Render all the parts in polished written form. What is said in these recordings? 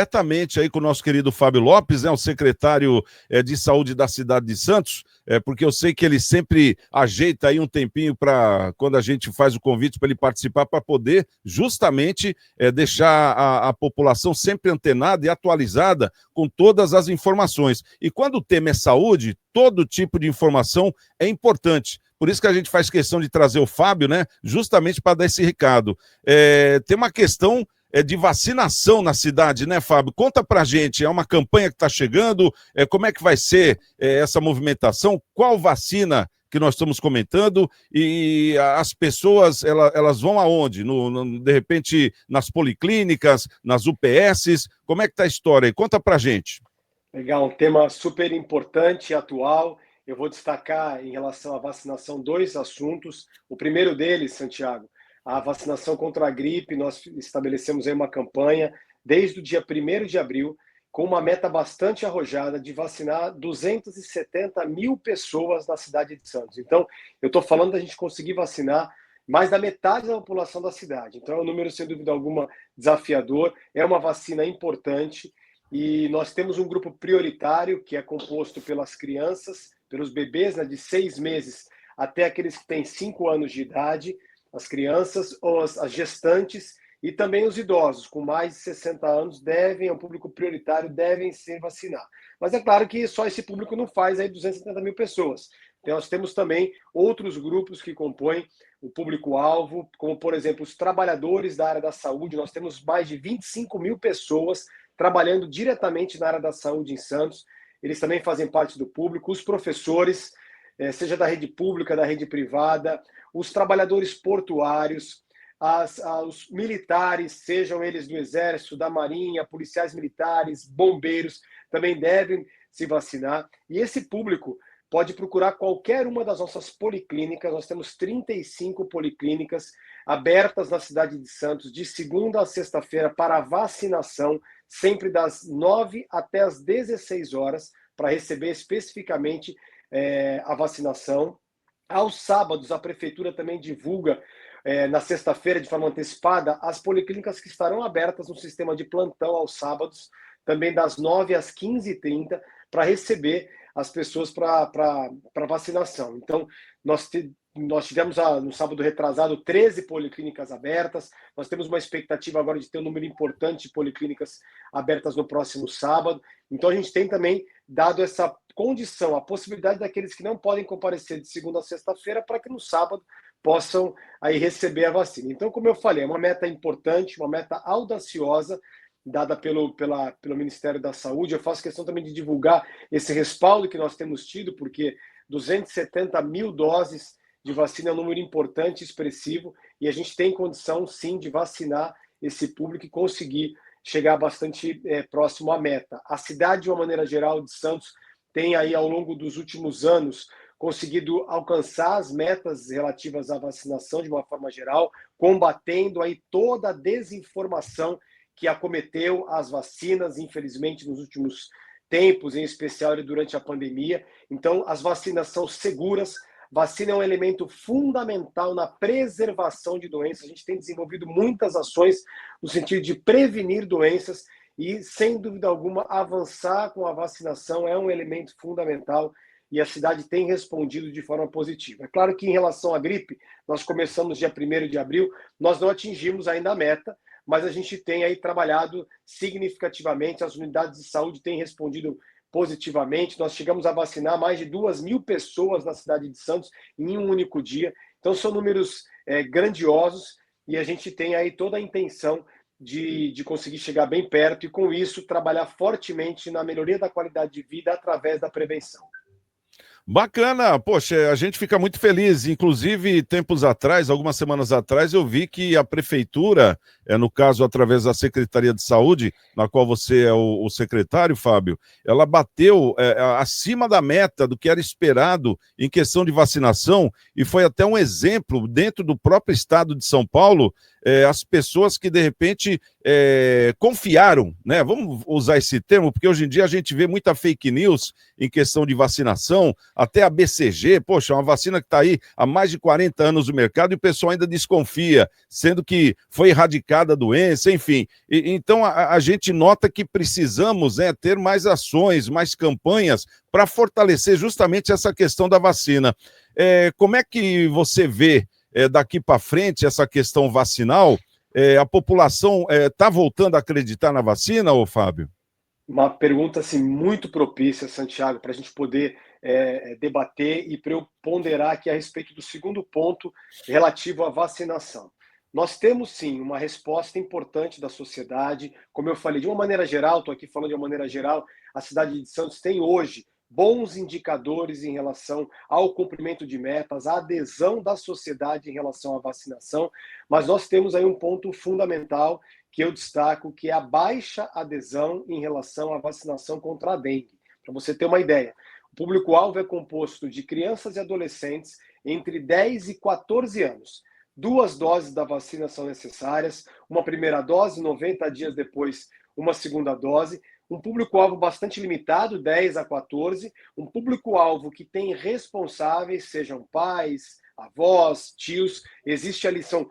diretamente aí com o nosso querido Fábio Lopes, né, o secretário de saúde da cidade de Santos, porque eu sei que ele sempre ajeita aí um tempinho para, quando a gente faz o convite para ele participar, para poder justamente deixar a população sempre antenada e atualizada com todas as informações. E quando o tema é saúde, todo tipo de informação é importante. Por isso que a gente faz questão de trazer o Fábio, né, justamente para dar esse recado. Tem uma questão de vacinação na cidade, né, Fábio? Conta pra gente, é uma campanha que está chegando, como é que vai ser essa movimentação? Qual vacina que nós estamos comentando? E as pessoas, elas vão aonde? De repente, nas policlínicas, nas UPSs? Como é que está a história aí? Conta pra gente. Legal, um tema super importante e atual. Eu vou destacar em relação à vacinação 2 assuntos. O primeiro deles, Santiago, a vacinação contra a gripe. Nós estabelecemos aí uma campanha desde o dia 1º de abril, com uma meta bastante arrojada de vacinar 270 mil pessoas na cidade de Santos. Então, eu estou falando da gente conseguir vacinar mais da metade da população da cidade. Então, é um número, sem dúvida alguma, desafiador. É uma vacina importante e nós temos um grupo prioritário que é composto pelas crianças, pelos bebês, né, de 6 meses até aqueles que têm 5 anos de idade, as crianças ou as gestantes e também os idosos com mais de 60 anos é um público prioritário, devem se vacinar. Mas é claro que só esse público não faz aí 270 mil pessoas. Então, nós temos também outros grupos que compõem o público-alvo, como, por exemplo, os trabalhadores da área da saúde. Nós temos mais de 25 mil pessoas trabalhando diretamente na área da saúde em Santos. Eles também fazem parte do público. Os professores, seja da rede pública, da rede privada, os trabalhadores portuários, os militares, sejam eles do Exército, da Marinha, policiais militares, bombeiros, também devem se vacinar. E esse público pode procurar qualquer uma das nossas policlínicas. Nós temos 35 policlínicas abertas na cidade de Santos, de segunda a sexta-feira, para vacinação, sempre das 9 até as 16 horas, para receber especificamente a vacinação. Aos sábados, a prefeitura também divulga, na sexta-feira, de forma antecipada, as policlínicas que estarão abertas no sistema de plantão aos sábados, também das 9 às 15h30, para receber as pessoas para vacinação. Então, nós tivemos no sábado retrasado 13 policlínicas abertas. Nós temos uma expectativa agora de ter um número importante de policlínicas abertas no próximo sábado. Então, a gente tem também dado essa condição, a possibilidade daqueles que não podem comparecer de segunda a sexta-feira, para que no sábado possam aí receber a vacina. Então, como eu falei, é uma meta importante, uma meta audaciosa, dada pelo Ministério da Saúde. Eu faço questão também de divulgar esse respaldo que nós temos tido, porque 270 mil doses de vacina é um número importante, expressivo, e a gente tem condição, sim, de vacinar esse público e conseguir chegar bastante próximo à meta. A cidade, de uma maneira geral, de Santos, tem aí, ao longo dos últimos anos, conseguido alcançar as metas relativas à vacinação de uma forma geral, combatendo aí toda a desinformação que acometeu as vacinas, infelizmente, nos últimos tempos, em especial durante a pandemia. Então, as vacinas são seguras. Vacina é um elemento fundamental na preservação de doenças. A gente tem desenvolvido muitas ações no sentido de prevenir doenças e, sem dúvida alguma, avançar com a vacinação é um elemento fundamental e a cidade tem respondido de forma positiva. É claro que, em relação à gripe, nós começamos dia 1º de abril, nós não atingimos ainda a meta, mas a gente tem aí trabalhado significativamente, as unidades de saúde têm respondido positivamente. Nós chegamos a vacinar mais de 2 mil pessoas na cidade de Santos em um único dia. Então, são números grandiosos e a gente tem aí toda a intenção de conseguir chegar bem perto e, com isso, trabalhar fortemente na melhoria da qualidade de vida através da prevenção. Bacana, poxa, a gente fica muito feliz. Inclusive, tempos atrás, algumas semanas atrás, eu vi que a prefeitura, no caso, através da Secretaria de Saúde, na qual você é o secretário, Fábio, ela bateu acima da meta do que era esperado em questão de vacinação, e foi até um exemplo dentro do próprio estado de São Paulo, as pessoas que, de repente, confiaram, né? Vamos usar esse termo, porque hoje em dia a gente vê muita fake news em questão de vacinação, até a BCG, poxa, uma vacina que está aí há mais de 40 anos no mercado e o pessoal ainda desconfia, sendo que foi erradicada a doença, enfim. Então, a gente nota que precisamos, né, ter mais ações, mais campanhas para fortalecer justamente essa questão da vacina. Como é que você vê daqui para frente essa questão vacinal? A população está voltando a acreditar na vacina, ô Fábio? Uma pergunta assim, muito propícia, Santiago, para a gente poder debater e para eu ponderar aqui a respeito do segundo ponto relativo à vacinação. Nós temos, sim, uma resposta importante da sociedade. Como eu falei, de uma maneira geral, estou aqui falando de uma maneira geral, a cidade de Santos tem hoje bons indicadores em relação ao cumprimento de metas, a adesão da sociedade em relação à vacinação, mas nós temos aí um ponto fundamental que eu destaco, que é a baixa adesão em relação à vacinação contra a dengue. Para você ter uma ideia, o público-alvo é composto de crianças e adolescentes entre 10 e 14 anos. 2 doses da vacina são necessárias, uma primeira dose, 90 dias depois, uma segunda dose. Um público-alvo bastante limitado, 10 a 14, um público-alvo que tem responsáveis, sejam pais, avós, tios, existe ali, são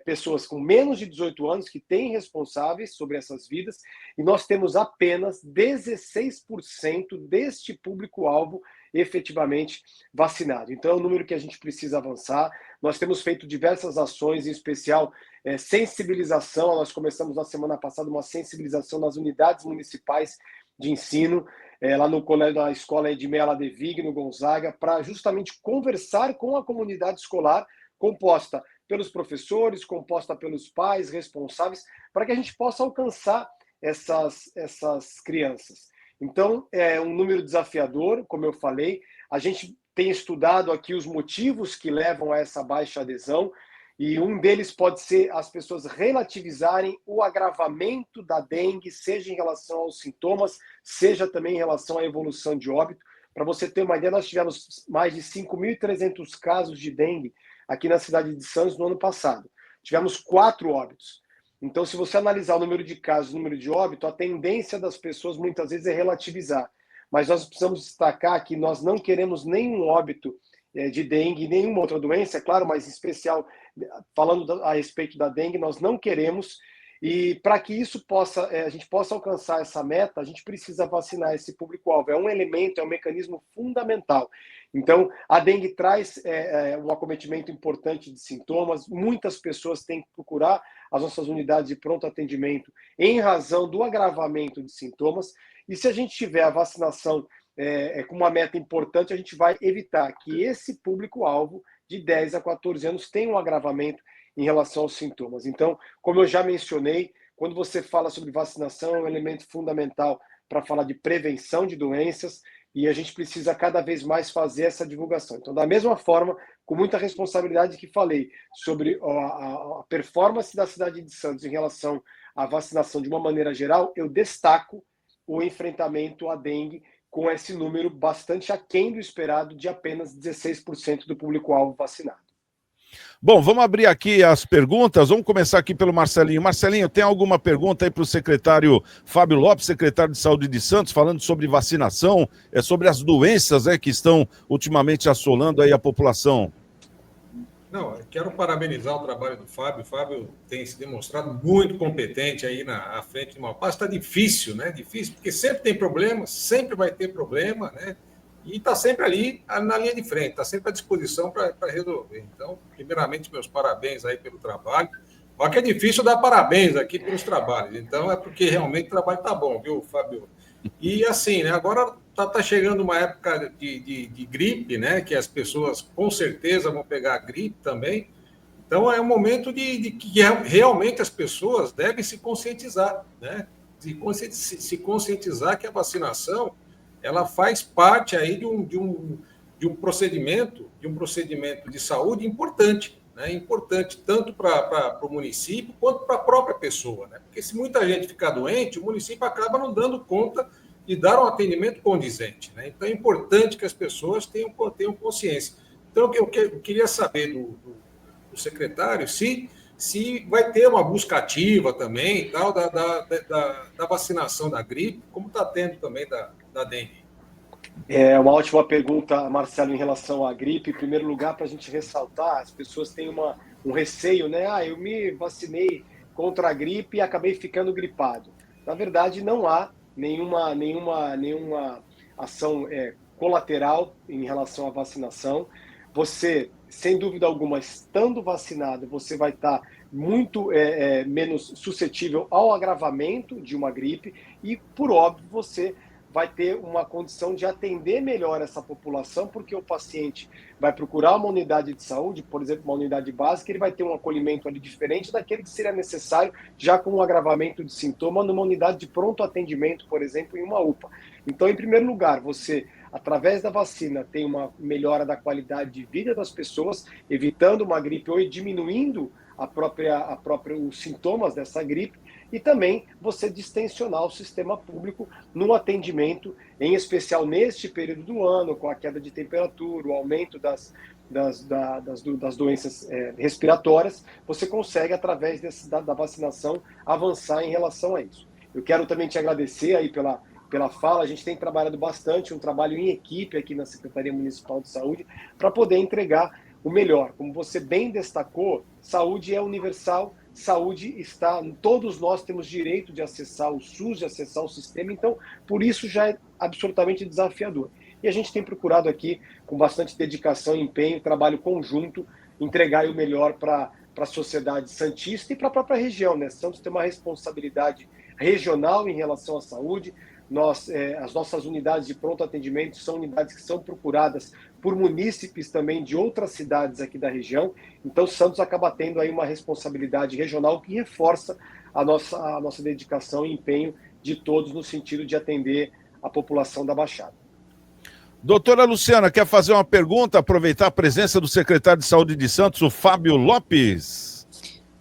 pessoas com menos de 18 anos que têm responsáveis sobre essas vidas, e nós temos apenas 16% deste público-alvo efetivamente vacinado. Então, é um número que a gente precisa avançar. Nós temos feito diversas ações, em especial sensibilização. Nós começamos na semana passada uma sensibilização nas unidades municipais de ensino, lá no colégio da escola Edmé Ladevig, no Gonzaga, para justamente conversar com a comunidade escolar, composta pelos professores, composta pelos pais responsáveis, para que a gente possa alcançar essas crianças. Então, é um número desafiador, como eu falei. A gente tem estudado aqui os motivos que levam a essa baixa adesão, e um deles pode ser as pessoas relativizarem o agravamento da dengue, seja em relação aos sintomas, seja também em relação à evolução de óbito. Para você ter uma ideia, nós tivemos mais de 5.300 casos de dengue aqui na cidade de Santos no ano passado. Tivemos 4 óbitos. Então, se você analisar o número de casos, o número de óbito, a tendência das pessoas muitas vezes é relativizar. Mas nós precisamos destacar que nós não queremos nenhum óbito de dengue, nenhuma outra doença, é claro, mas em especial, falando a respeito da dengue, nós não queremos. E para que isso a gente possa alcançar essa meta, a gente precisa vacinar esse público-alvo. É um elemento, é um mecanismo fundamental. Então, a dengue traz um acometimento importante de sintomas. Muitas pessoas têm que procurar as nossas unidades de pronto atendimento em razão do agravamento de sintomas. E se a gente tiver a vacinação com uma meta importante, a gente vai evitar que esse público-alvo de 10 a 14 anos tenha um agravamento em relação aos sintomas. Então, como eu já mencionei, quando você fala sobre vacinação, é um elemento fundamental para falar de prevenção de doenças, e a gente precisa cada vez mais fazer essa divulgação. Então, da mesma forma, com muita responsabilidade que falei sobre a performance da cidade de Santos em relação à vacinação de uma maneira geral, eu destaco o enfrentamento à dengue com esse número bastante aquém do esperado de apenas 16% do público-alvo vacinado. Bom, vamos abrir aqui as perguntas. Vamos começar aqui pelo Marcelinho. Marcelinho, tem alguma pergunta aí para o secretário Fábio Lopes, secretário de Saúde de Santos, falando sobre vacinação, sobre as doenças que estão ultimamente assolando aí a população? Não, eu quero parabenizar o trabalho do Fábio. O Fábio tem se demonstrado muito competente aí à frente de uma pasta. Está difícil, né? Difícil, porque sempre tem problema, sempre vai ter problema, né? E está sempre ali na linha de frente, está sempre à disposição para resolver. Então, primeiramente, meus parabéns aí pelo trabalho. Olha que é difícil dar parabéns aqui pelos trabalhos. Então, é porque realmente o trabalho está bom, viu, Fábio? E assim, né? Agora está chegando uma época de gripe, né? Que as pessoas com certeza vão pegar gripe também. Então, é um momento de que realmente as pessoas devem se conscientizar, né? Se conscientizar que a vacinação ela faz parte aí de um procedimento de saúde importante, né? Importante tanto para o município quanto para a própria pessoa, né? Porque se muita gente ficar doente, o município acaba não dando conta de dar um atendimento condizente, né? Então é importante que as pessoas tenham consciência. Então eu queria saber do secretário se se vai ter uma busca ativa também tal, da vacinação da gripe, como está tendo também da dengue. É uma ótima pergunta, Marcelo, em relação à gripe. Em primeiro lugar, para a gente ressaltar, as pessoas têm um receio, né? Eu me vacinei contra a gripe e acabei ficando gripado. Na verdade, não há nenhuma ação colateral em relação à vacinação. Você, sem dúvida alguma, estando vacinado, você vai estar muito menos suscetível ao agravamento de uma gripe e, por óbvio, você vai ter uma condição de atender melhor essa população, porque o paciente vai procurar uma unidade de saúde, por exemplo, uma unidade básica, ele vai ter um acolhimento ali diferente daquele que seria necessário já com um agravamento de sintoma numa unidade de pronto atendimento, por exemplo, em uma UPA. Então, em primeiro lugar, você, através da vacina, tem uma melhora da qualidade de vida das pessoas, evitando uma gripe ou diminuindo os sintomas dessa gripe, e também você distensionar o sistema público no atendimento, em especial neste período do ano, com a queda de temperatura, o aumento das doenças respiratórias, você consegue, através da vacinação, avançar em relação a isso. Eu quero também te agradecer aí pela fala. A gente tem trabalhado bastante, um trabalho em equipe aqui na Secretaria Municipal de Saúde, para poder entregar o melhor. Como você bem destacou, saúde é universal, saúde está... Todos nós temos direito de acessar o SUS, de acessar o sistema, então, por isso já é absolutamente desafiador. E a gente tem procurado aqui, com bastante dedicação e empenho, trabalho conjunto, entregar o melhor para a sociedade santista e para a própria região, né? Santos tem uma responsabilidade regional em relação à saúde. As nossas unidades de pronto atendimento são unidades que são procuradas por munícipes também de outras cidades aqui da região. Então, Santos acaba tendo aí uma responsabilidade regional que reforça a nossa dedicação e empenho de todos no sentido de atender a população da Baixada. Doutora Luciana, quer fazer uma pergunta, aproveitar a presença do secretário de Saúde de Santos, o Fábio Lopes?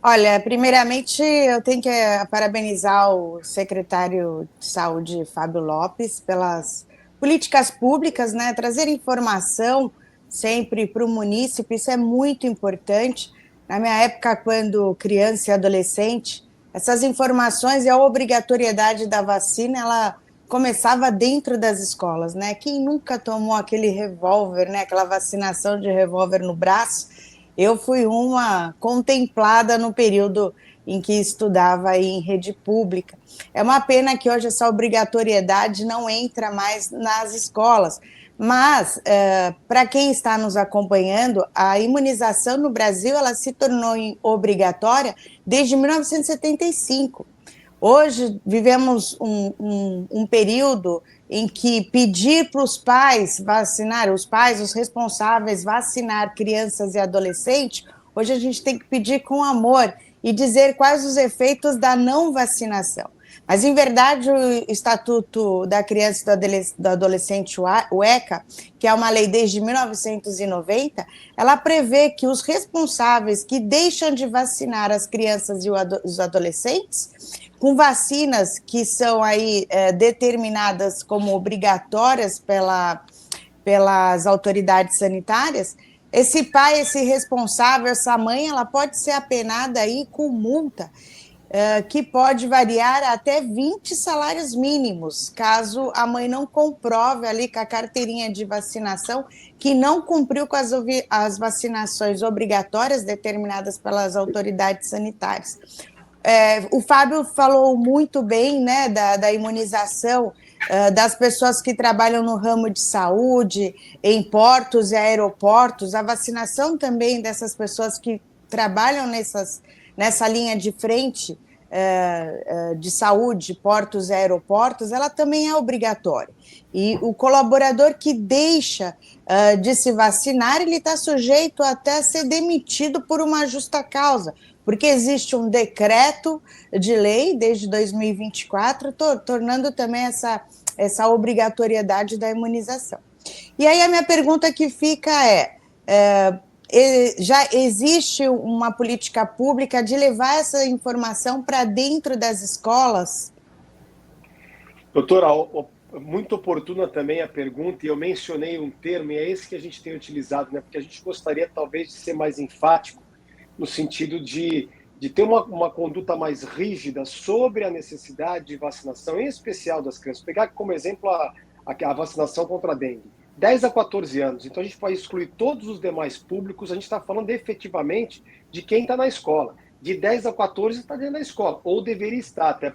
Olha, primeiramente eu tenho que parabenizar o secretário de Saúde, Fábio Lopes, pelas políticas públicas, né? Trazer informação sempre para o munícipe, isso é muito importante. Na minha época, quando criança e adolescente, essas informações e a obrigatoriedade da vacina, ela começava dentro das escolas, né? Quem nunca tomou aquele revólver, né? Aquela vacinação de revólver no braço? Eu fui uma contemplada no período em que estudava em rede pública. É uma pena que hoje essa obrigatoriedade não entra mais nas escolas, mas para quem está nos acompanhando, a imunização no Brasil ela se tornou obrigatória desde 1975. Hoje vivemos um período em que pedir para os pais vacinar, os responsáveis vacinar crianças e adolescentes, hoje a gente tem que pedir com amor e dizer quais os efeitos da não vacinação. Mas, em verdade, o Estatuto da Criança e do Adolescente, o ECA, que é uma lei desde 1990, ela prevê que os responsáveis que deixam de vacinar as crianças e os adolescentes com vacinas que são aí determinadas como obrigatórias pelas autoridades sanitárias, esse pai, esse responsável, essa mãe, ela pode ser apenada aí com multa, que pode variar até 20 salários mínimos, caso a mãe não comprove ali com a carteirinha de vacinação que não cumpriu com as vacinações obrigatórias determinadas pelas autoridades sanitárias. O Fábio falou muito bem, né, da imunização das pessoas que trabalham no ramo de saúde, em portos e aeroportos, a vacinação também dessas pessoas que trabalham nessa linha de frente de saúde, portos e aeroportos, ela também é obrigatória. E o colaborador que deixa de se vacinar, ele está sujeito até a ser demitido por uma justa causa, porque existe um decreto de lei desde 2024, tornando também essa obrigatoriedade da imunização. E aí a minha pergunta que fica já existe uma política pública de levar essa informação para dentro das escolas? Doutora, muito oportuna também a pergunta, e eu mencionei um termo, e é esse que a gente tem utilizado, né? Porque a gente gostaria talvez de ser mais enfático no sentido de de ter uma conduta mais rígida sobre a necessidade de vacinação, em especial das crianças. Vou pegar como exemplo a vacinação contra a dengue. 10 a 14 anos, então a gente pode excluir todos os demais públicos, a gente está falando efetivamente de quem está na escola. De 10 a 14 está dentro da escola, ou deveria estar, até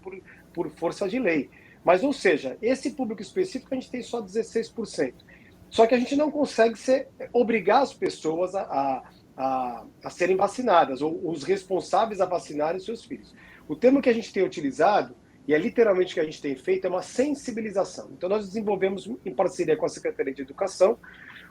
por força de lei. Mas, ou seja, esse público específico a gente tem só 16%. Só que a gente não consegue obrigar as pessoas a serem vacinadas, ou os responsáveis a vacinarem seus filhos. O termo que a gente tem utilizado, e é literalmente o que a gente tem feito, é uma sensibilização. Então, nós desenvolvemos, em parceria com a Secretaria de Educação,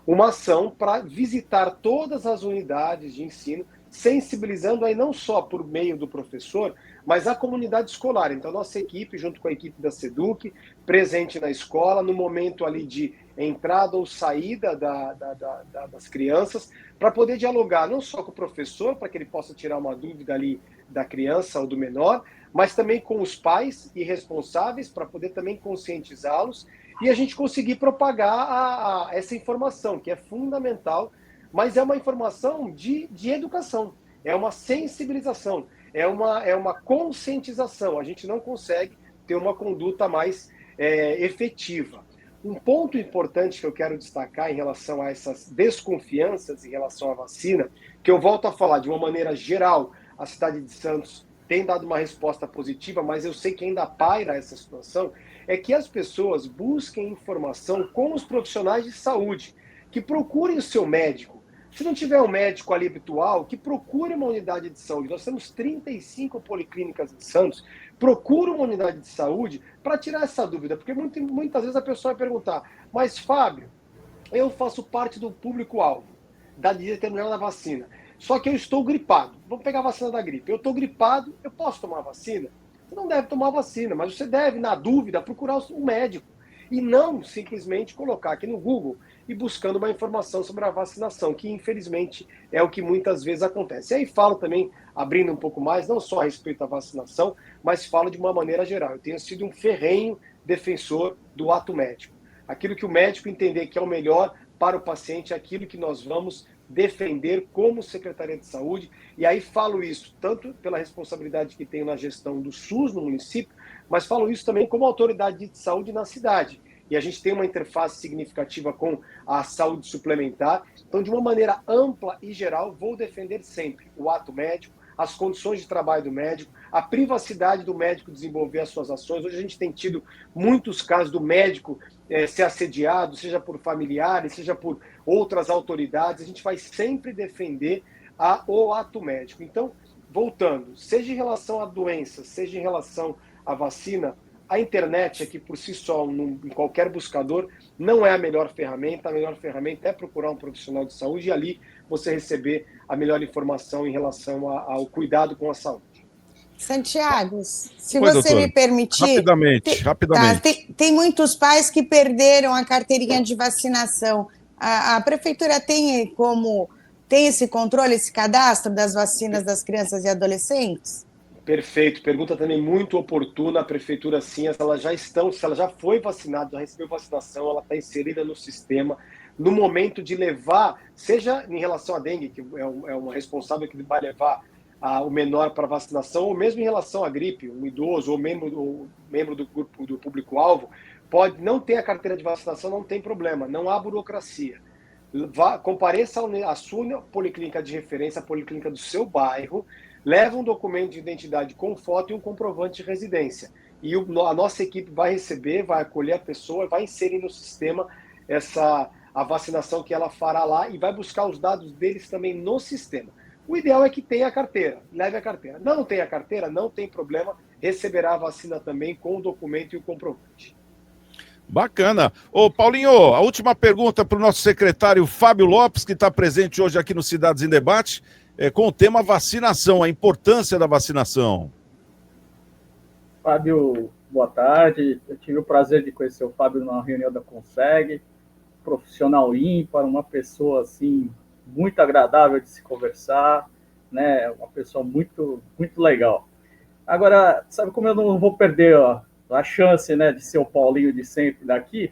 uma ação para visitar todas as unidades de ensino, sensibilizando aí não só por meio do professor, mas a comunidade escolar. Então, nossa equipe, junto com a equipe da SEDUC, presente na escola, no momento ali de entrada ou saída das crianças, para poder dialogar não só com o professor, para que ele possa tirar uma dúvida ali da criança ou do menor, mas também com os pais e responsáveis, para poder também conscientizá-los e a gente conseguir propagar essa informação, que é fundamental, mas é uma informação de educação, é uma sensibilização, é uma conscientização. A gente não consegue ter uma conduta mais efetiva. Um ponto importante que eu quero destacar em relação a essas desconfianças em relação à vacina, que eu volto a falar de uma maneira geral, a cidade de Santos tem dado uma resposta positiva, mas eu sei que ainda paira essa situação, é que as pessoas busquem informação com os profissionais de saúde, que procurem o seu médico. Se não tiver um médico ali habitual, que procure uma unidade de saúde. Nós temos 35 policlínicas em Santos. Procure uma unidade de saúde para tirar essa dúvida, porque muitas vezes a pessoa vai perguntar, mas Fábio, eu faço parte do público-alvo da determinada vacina, só que eu estou gripado. Vamos pegar a vacina da gripe. Eu estou gripado, eu posso tomar a vacina? Você não deve tomar a vacina, mas você deve, na dúvida, procurar um médico e não simplesmente colocar aqui no Google e buscando uma informação sobre a vacinação, que infelizmente é o que muitas vezes acontece. E aí falo também, abrindo um pouco mais, não só a respeito à vacinação, mas falo de uma maneira geral. Eu tenho sido um ferrenho defensor do ato médico. Aquilo que o médico entender que é o melhor para o paciente, é aquilo que nós vamos defender como Secretaria de Saúde, e aí falo isso tanto pela responsabilidade que tenho na gestão do SUS no município, mas falo isso também como autoridade de saúde na cidade. E a gente tem uma interface significativa com a saúde suplementar. Então, de uma maneira ampla e geral, vou defender sempre o ato médico, as condições de trabalho do médico, a privacidade do médico desenvolver as suas ações. Hoje a gente tem tido muitos casos do médico ser assediado, seja por familiares, seja por outras autoridades. A gente vai sempre defender o ato médico. Então, voltando, seja em relação à doença, seja em relação à vacina, a internet aqui por si só, em qualquer buscador, não é a melhor ferramenta. A melhor ferramenta é procurar um profissional de saúde e ali você receber a melhor informação em relação ao cuidado com a saúde. Santiago, se Oi, você doutora. me permitir... Rapidamente. Tem muitos pais que perderam a carteirinha de vacinação. A prefeitura tem esse controle, esse cadastro das vacinas das crianças e adolescentes? Perfeito, pergunta também muito oportuna. A prefeitura, sim, se ela já foi vacinada, já recebeu vacinação, ela está inserida no sistema. No momento de levar, seja em relação à dengue, que é uma responsável que vai levar o menor para vacinação, ou mesmo em relação à gripe, um idoso ou membro do grupo do público-alvo, pode não ter a carteira de vacinação, não tem problema, não há burocracia. Compareça à sua policlínica de referência, a policlínica do seu bairro, leva um documento de identidade com foto e um comprovante de residência. E a nossa equipe vai receber, vai acolher a pessoa, vai inserir no sistema a vacinação que ela fará lá e vai buscar os dados deles também no sistema. O ideal é que tenha a carteira, leve a carteira. Não tem a carteira, não tem problema, receberá a vacina também com o documento e o comprovante. Bacana. Ô, Paulinho, a última pergunta para o nosso secretário Fábio Lopes, que está presente hoje aqui no Cidades em Debate, com o tema vacinação, a importância da vacinação. Fábio, boa tarde. Eu tive o prazer de conhecer o Fábio numa reunião da Conseg, profissional ímpar, uma pessoa assim muito agradável de se conversar, né? Uma pessoa muito, muito legal. Agora, sabe como eu não vou perder a chance, né, de ser o Paulinho de sempre daqui?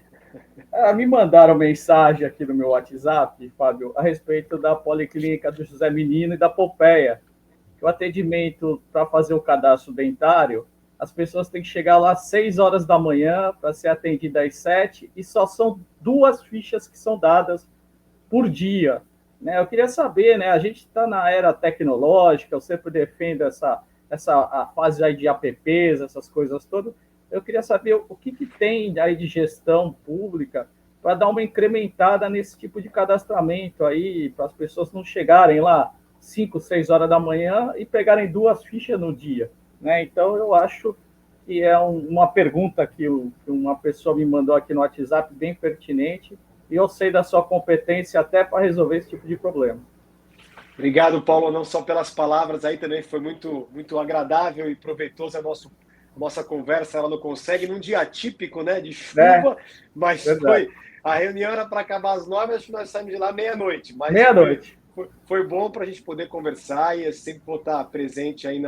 Me mandaram mensagem aqui no meu WhatsApp, Fábio, a respeito da Policlínica do José Menino e da Pompeia. que o atendimento para fazer o cadastro dentário, as pessoas têm que chegar lá às 6 horas da manhã para ser atendida às 7, e só são 2 fichas que são dadas por dia. Né? Eu queria saber, né, a gente está na era tecnológica, eu sempre defendo a fase aí de apps, essas coisas todas. Eu queria saber o que tem aí de gestão pública para dar uma incrementada nesse tipo de cadastramento aí, para as pessoas não chegarem lá 5, 6 horas da manhã e pegarem 2 fichas no dia. Né? Então, eu acho que é uma pergunta que uma pessoa me mandou aqui no WhatsApp, bem pertinente, e eu sei da sua competência até para resolver esse tipo de problema. Obrigado, Paulo, não só pelas palavras, aí também foi muito, muito agradável e proveitoso a nossa conversa. Ela não consegue num dia típico, né, de chuva, mas verdade. A reunião era para acabar às 9, acho que nós saímos de lá meia-noite. Meia-noite. Foi bom para a gente poder conversar e eu sempre vou estar presente aí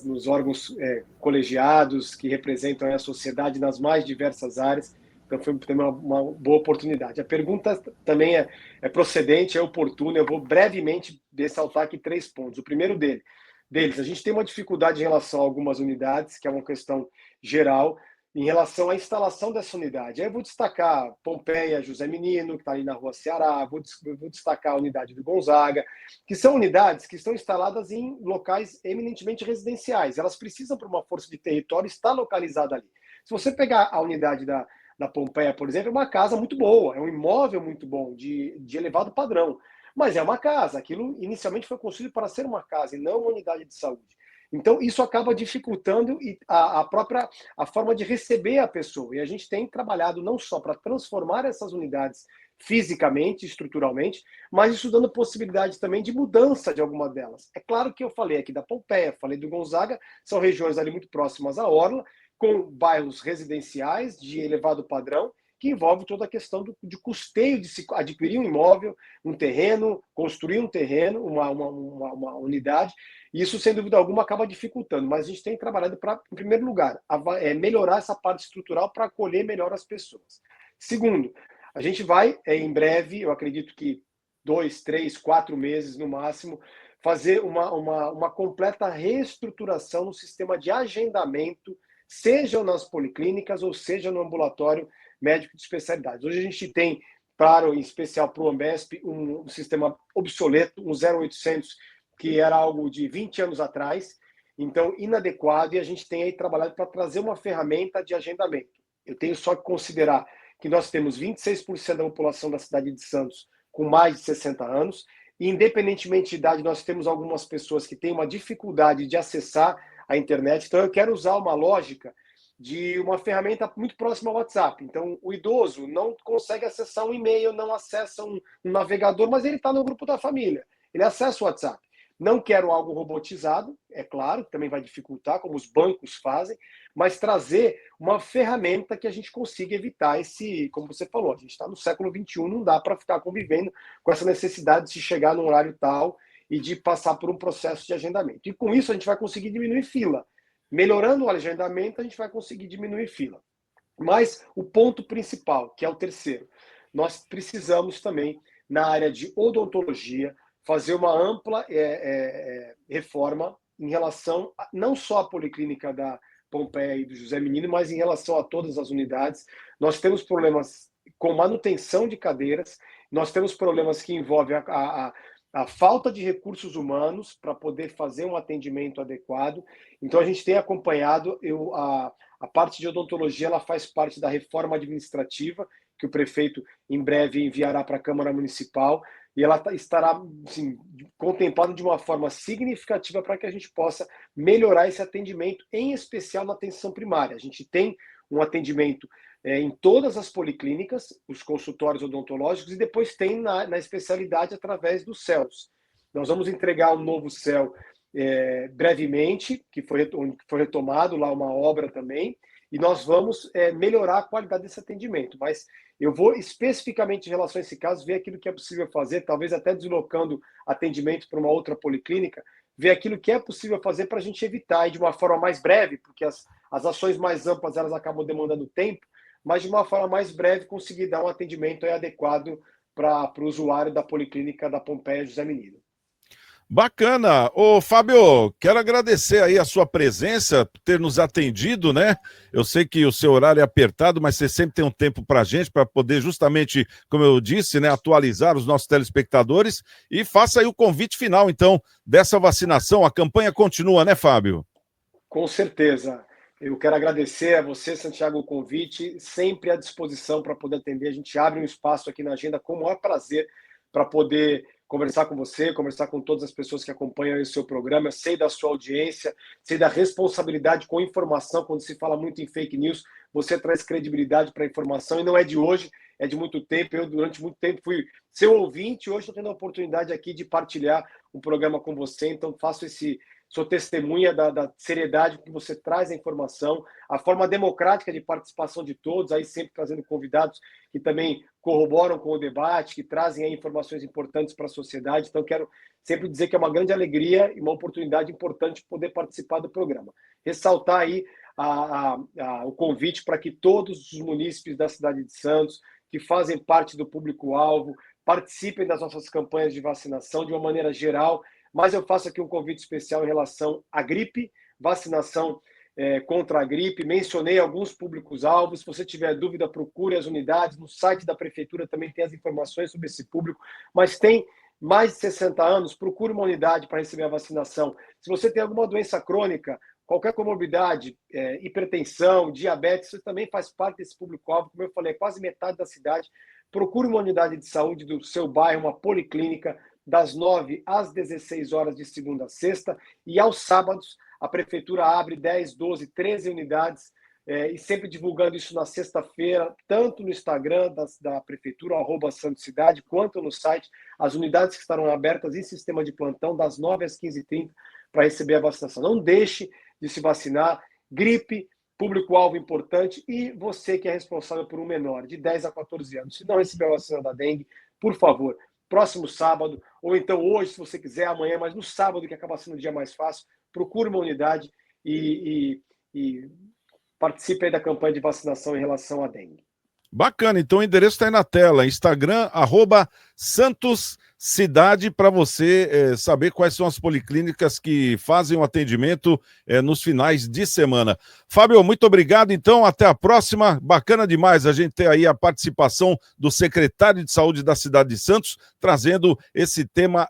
nos órgãos colegiados que representam a sociedade nas mais diversas áreas. Então, foi também uma boa oportunidade. A pergunta também é procedente, é oportuna. Eu vou brevemente ressaltar aqui 3 pontos. O primeiro deles, a gente tem uma dificuldade em relação a algumas unidades, que é uma questão geral, em relação à instalação dessa unidade. Aí eu vou destacar Pompeia, José Menino, que está ali na Rua Ceará, vou destacar a unidade do Gonzaga, que são unidades que estão instaladas em locais eminentemente residenciais. Elas precisam, por uma força de território, estar localizada ali. Se você pegar a unidade da Pompeia, por exemplo, é uma casa muito boa, é um imóvel muito bom, de elevado padrão. Mas é uma casa, aquilo inicialmente foi construído para ser uma casa e não uma unidade de saúde. Então, isso acaba dificultando a forma de receber a pessoa. E a gente tem trabalhado não só para transformar essas unidades fisicamente, estruturalmente, mas isso dando possibilidade também de mudança de alguma delas. É claro que eu falei aqui da Pompeia, falei do Gonzaga, são regiões ali muito próximas à orla, com bairros residenciais de elevado padrão, que envolve toda a questão de custeio de se adquirir um imóvel, um terreno, construir um terreno, uma unidade. Isso, sem dúvida alguma, acaba dificultando. Mas a gente tem trabalhado para, em primeiro lugar, melhorar essa parte estrutural para acolher melhor as pessoas. Segundo, a gente vai, em breve, eu acredito que 2, 3, 4 meses no máximo, fazer uma completa reestruturação no sistema de agendamento, seja nas policlínicas ou seja no ambulatório médico de especialidades. Hoje a gente tem, em especial para o Ambesp, um sistema obsoleto, um 0800, que era algo de 20 anos atrás, então inadequado, e a gente tem aí trabalhado para trazer uma ferramenta de agendamento. Eu tenho só que considerar que nós temos 26% da população da cidade de Santos com mais de 60 anos, e independentemente de idade, nós temos algumas pessoas que têm uma dificuldade de acessar a internet, então eu quero usar uma lógica de uma ferramenta muito próxima ao WhatsApp. Então, o idoso não consegue acessar um e-mail, não acessa um navegador, mas ele está no grupo da família. Ele acessa o WhatsApp. Não quero algo robotizado, é claro, também vai dificultar, como os bancos fazem, mas trazer uma ferramenta que a gente consiga evitar como você falou, a gente está no século XXI, não dá para ficar convivendo com essa necessidade de se chegar num horário tal e de passar por um processo de agendamento. E com isso a gente vai conseguir diminuir fila. Melhorando o agendamento, a gente vai conseguir diminuir fila. Mas o ponto principal, que é o terceiro, nós precisamos também, na área de odontologia, fazer uma ampla reforma em relação não só à policlínica da Pompeia e do José Menino, mas em relação a todas as unidades. Nós temos problemas com manutenção de cadeiras, nós temos problemas que envolvem a falta de recursos humanos para poder fazer um atendimento adequado. Então, a gente tem acompanhado, a parte de odontologia ela faz parte da reforma administrativa, que o prefeito em breve enviará para a Câmara Municipal, e ela estará assim, contemplada de uma forma significativa para que a gente possa melhorar esse atendimento, em especial na atenção primária. A gente tem um atendimento em todas as policlínicas, os consultórios odontológicos, e depois tem na especialidade através dos CELs. Nós vamos entregar um novo CEL brevemente, que foi retomado lá uma obra também, e nós vamos melhorar a qualidade desse atendimento. Mas eu vou especificamente em relação a esse caso, ver aquilo que é possível fazer, talvez até deslocando atendimento para uma outra policlínica, ver aquilo que é possível fazer para a gente evitar, e de uma forma mais breve, porque as ações mais amplas elas acabam demandando tempo, mas de uma forma mais breve conseguir dar um atendimento adequado para o usuário da policlínica da Pompeia José Menino. Bacana. Ô, Fábio, quero agradecer aí a sua presença, por ter nos atendido, né? Eu sei que o seu horário é apertado, mas você sempre tem um tempo para a gente, para poder justamente, como eu disse, né, atualizar os nossos telespectadores. E faça aí o convite final, então, dessa vacinação. A campanha continua, né, Fábio? Com certeza. Eu quero agradecer a você, Santiago, o convite, sempre à disposição para poder atender. A gente abre um espaço aqui na agenda com o maior prazer para poder conversar com você, conversar com todas as pessoas que acompanham o seu programa. Eu sei da sua audiência, sei da responsabilidade com informação. Quando se fala muito em fake news, você traz credibilidade para a informação, e não é de hoje, é de muito tempo. Eu, durante muito tempo, fui seu ouvinte, e hoje estou tendo a oportunidade aqui de partilhar um programa com você, então sou testemunha da seriedade que você traz a informação, a forma democrática de participação de todos, aí sempre trazendo convidados que também corroboram com o debate, que trazem aí informações importantes para a sociedade. Então, quero sempre dizer que é uma grande alegria e uma oportunidade importante poder participar do programa. Ressaltar aí o convite para que todos os munícipes da cidade de Santos, que fazem parte do público-alvo, participem das nossas campanhas de vacinação de uma maneira geral. Mas eu faço aqui um convite especial em relação à gripe, vacinação contra a gripe. Mencionei alguns públicos-alvos. Se você tiver dúvida, procure as unidades. No site da Prefeitura também tem as informações sobre esse público. Mas tem mais de 60 anos, procure uma unidade para receber a vacinação. Se você tem alguma doença crônica, qualquer comorbidade, hipertensão, diabetes, isso também faz parte desse público-alvo. Como eu falei, é quase metade da cidade. Procure uma unidade de saúde do seu bairro, uma policlínica, das 9 às 16 horas de segunda a sexta, e aos sábados a Prefeitura abre 10, 12, 13 unidades, e sempre divulgando isso na sexta-feira, tanto no Instagram da Prefeitura, @santocidade, quanto no site, as unidades que estarão abertas em sistema de plantão, das 9 às 15h30, para receber a vacinação. Não deixe de se vacinar. Gripe, público-alvo importante, e você que é responsável por um menor de 10 a 14 anos, se não recebeu a vacina da dengue, por favor, próximo sábado, ou então hoje, se você quiser, amanhã, mas no sábado, que acaba sendo o dia mais fácil, procure uma unidade e participe aí da campanha de vacinação em relação à dengue. Bacana, então o endereço está aí na tela, Instagram, @SantosCidade, para você saber quais são as policlínicas que fazem o atendimento nos finais de semana. Fábio, muito obrigado, então, até a próxima. Bacana demais a gente ter aí a participação do secretário de Saúde da cidade de Santos, trazendo esse tema